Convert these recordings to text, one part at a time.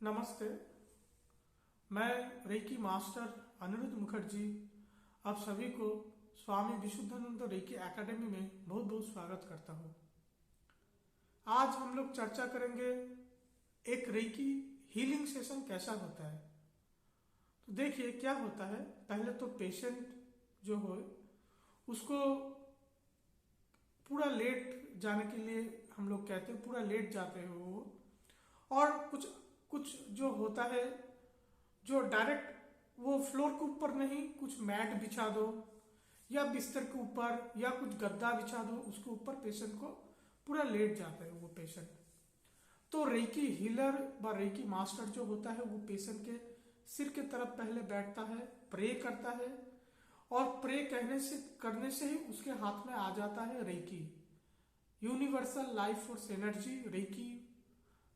नमस्ते। मैं reiki master Anirudh Mukherjee आप सभी को स्वामी विशुद्धानंद रेकी एकेडमी में बहुत बहुत स्वागत करता हूँ। आज हम लोग चर्चा करेंगे एक रेकी हीलिंग सेशन कैसा होता है। तो देखिए क्या होता है। पहले तो पेशेंट जो हो उसको पूरा लेट जाने के लिए हम लोग कहते हैं, पूरा लेट जाते हो वो। और कुछ कुछ जो होता है जो डायरेक्ट वो फ्लोर के ऊपर नहीं, कुछ मैट बिछा दो या बिस्तर के ऊपर या कुछ गद्दा बिछा दो, उसके ऊपर पेशेंट को पूरा लेट जाता है वो पेशेंट। तो रेकी हीलर व रेकी मास्टर जो होता है वो पेशेंट के सिर के तरफ पहले बैठता है, प्रे करता है और प्रे करने से ही उसके हाथ में आ जाता है reiki, universal life force energy. Reiki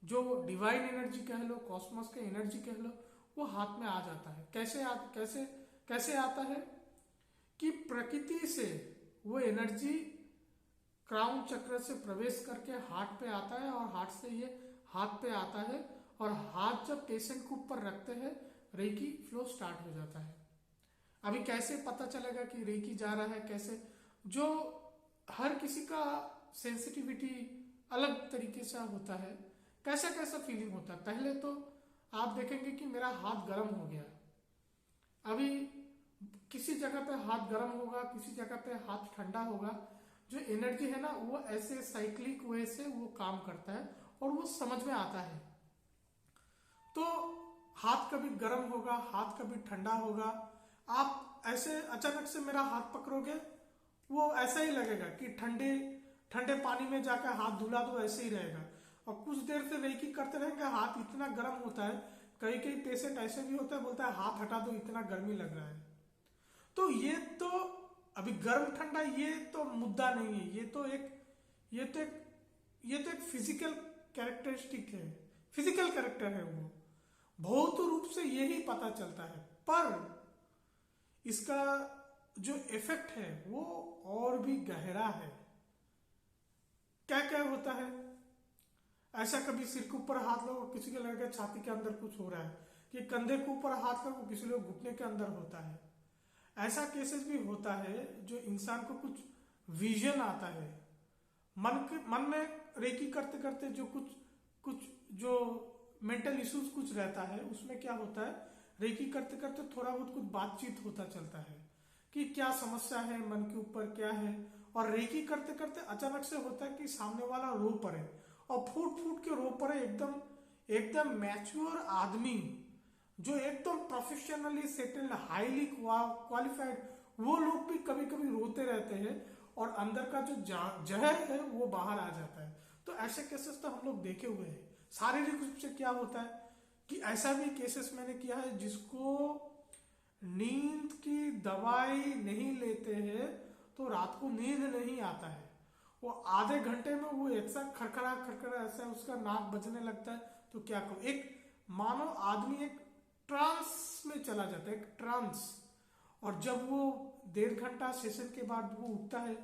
जो डिवाइन एनर्जी कह लो, कॉस्मोस के एनर्जी कह लो, वो हाथ में आ जाता है। कैसे आता है कि प्रकृति से वो एनर्जी क्राउन चक्र से प्रवेश करके हार्ट पे आता है और हार्ट से ये हाथ पे आता है और हाथ जब पेशेंट के ऊपर रखते हैं रेकी फ्लो स्टार्ट हो जाता है। अभी कैसे पता चलेगा कि रेकी जा रहा है, कैसे, जो हर किसी का सेंसिटिविटी अलग तरीके से होता है, कैसा कैसा फीलिंग होता है। पहले तो आप देखेंगे कि मेरा हाथ गर्म हो गया। अभी किसी जगह पे हाथ गर्म होगा, किसी जगह पे हाथ ठंडा होगा। जो एनर्जी है ना वो ऐसे साइक्लिक वे से वो काम करता है और वो समझ में आता है। तो हाथ कभी गर्म होगा, हाथ कभी ठंडा होगा। आप ऐसे अचानक से मेरा हाथ पकड़ोगे, वो ऐसा ही लगेगा कि ठंडे ठंडे पानी में जाकर हाथ धुला दो, ऐसे ही रहेगा। और कुछ देर से रेकी करते रहेंगे, हाथ इतना गर्म होता है। कई कई पेशेंट ऐसे भी होता है, बोलता है हाथ हटा दो, इतना गर्मी लग रहा है। तो ये तो अभी गर्म ठंडा ये तो मुद्दा नहीं है। ये तो एक फिजिकल कैरेक्टरिस्टिक है, फिजिकल कैरेक्टर है। वो भौत रूप से यही पता चलता है, पर इसका जो इफेक्ट है वो और भी गहरा है। क्या क्या होता है। ऐसा कभी सिर के ऊपर हाथ लो, किसी के लगे छाती के अंदर कुछ हो रहा है, कि कंधे के ऊपर हाथ लो, किसी लोग घुटने के अंदर होता है। ऐसा केसेस भी होता है जो इंसान को कुछ विजन आता है। मन में रेकी करते करते जो कुछ कुछ जो मेंटल इश्यूज कुछ रहता है, उसमें क्या होता है, रेकी करते करते थोड़ा बहुत कुछ बातचीत होता चलता है कि क्या समस्या है, मन के ऊपर क्या है। और रेकी करते करते अचानक से होता है कि सामने वाला रो पड़े और फूट फूट के रो पड़े। एकदम एकदम मैच्योर आदमी जो एकदम प्रोफेशनली सेटल्ड, हाईली क्वालिफाइड, वो लोग भी कभी कभी रोते रहते हैं और अंदर का जो जहर है वो बाहर आ जाता है। तो ऐसे केसेस तो हम लोग देखे हुए हैं। शारीरिक रूप से क्या होता है कि ऐसा भी केसेस मैंने किया है जिसको नींद की दवाई नहीं लेते हैं तो रात को नींद नहीं आता है। वो आधे घंटे में वो ऐसा खड़खड़ा खड़खड़ा ऐसा उसका नाक बजने लगता है। तो क्या करो, एक मानो आदमी एक ट्रांस में चला जाता है, एक ट्रांस। और जब वो 1.5 घंटा सेशन के बाद वो उठता है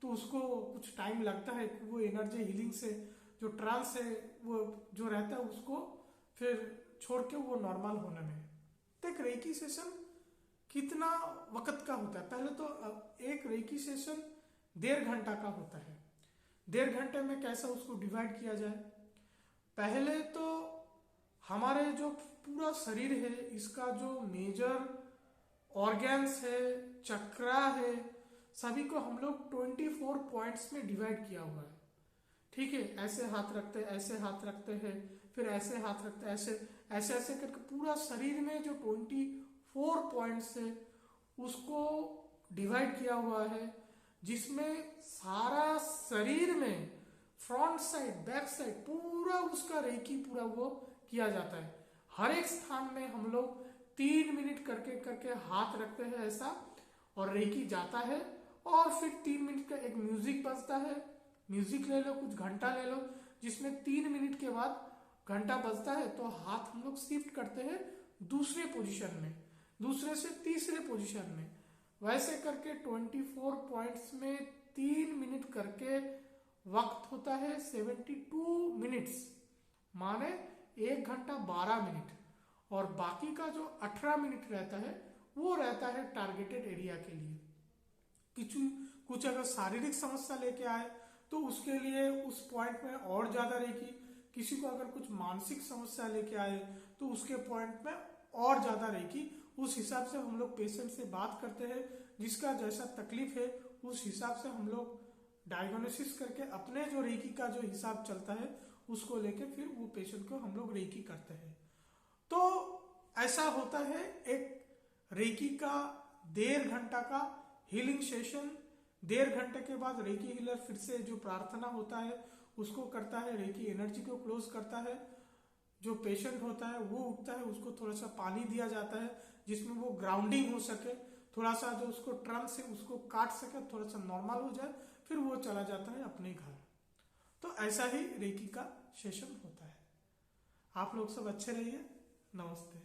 तो उसको कुछ टाइम लगता है कि वो एनर्जी हीलिंग से जो ट्रांस है वो जो रहता है उसको फिर छोड़ के वो नॉर्मल होने में। तो एक रेकी सेशन कितना वक्त का होता है। पहले तो एक रेकी सेशन 1.5 घंटा का होता है। 1.5 घंटे में कैसा उसको डिवाइड किया जाए। पहले तो हमारे जो पूरा शरीर है, इसका जो मेजर ऑर्गन्स है, चक्रा है, सभी को हम लोग 24 पॉइंट्स में डिवाइड किया हुआ है। ठीक है, ऐसे हाथ रखते हैं, ऐसे हाथ रखते हैं, फिर ऐसे हाथ रखते हैं, ऐसे ऐसे ऐसे करके पूरा शरीर में जो 24 पॉइंट्स है उसको डिवाइड किया हुआ है, जिसमें सारा शरीर में फ्रंट साइड, बैक साइड पूरा उसका रेकी पूरा वो किया जाता है। हर एक स्थान में हम लोग 3 मिनट करके करके हाथ रखते हैं ऐसा, और रेकी जाता है। और फिर 3 मिनट का एक म्यूजिक बजता है। म्यूजिक ले लो, कुछ घंटा ले लो, जिसमें 3 मिनट के बाद घंटा बजता है तो हाथ हम लोग शिफ्ट करते हैं दूसरे पोजीशन में, दूसरे से तीसरे पोजीशन में। वैसे करके 24 पॉइंट्स में 3 मिनट करके वक्त होता है 72 मिनट्स, माने 1 घंटा 12 मिनट, और बाकी का जो 18 मिनट रहता है वो रहता है टारगेटेड एरिया के लिए। कुछ अगर शारीरिक समस्या लेके आए तो उसके लिए उस पॉइंट में और ज्यादा रेकी, किसी को अगर कुछ मानसिक समस्या लेके आए तो उसके पॉइंट में और ज्यादा रेकी। उस हिसाब से हम लोग पेशेंट से बात करते हैं, जिसका जैसा तकलीफ है उस हिसाब से हम लोग डायग्नोसिस करके अपने जो रेकी का जो हिसाब चलता है उसको लेके फिर वो पेशेंट को हम लोग रेकी करते हैं। तो ऐसा होता है एक रेकी का 1.5 घंटा का हीलिंग सेशन। 1.5 घंटे के बाद रेकी हीलर फिर से जो प्रार्थना होता है उसको करता है, रेकी एनर्जी को क्लोज करता है। जो पेशेंट होता है वो उठता है, उसको थोड़ा सा पानी दिया जाता है जिसमें वो ग्राउंडिंग हो सके, थोड़ा सा जो उसको ट्रंक से उसको काट सके, थोड़ा सा नॉर्मल हो जाए, फिर वो चला जाता है अपने घर। तो ऐसा ही रेकी का सेशन होता है। आप लोग सब अच्छे रहिए। नमस्ते।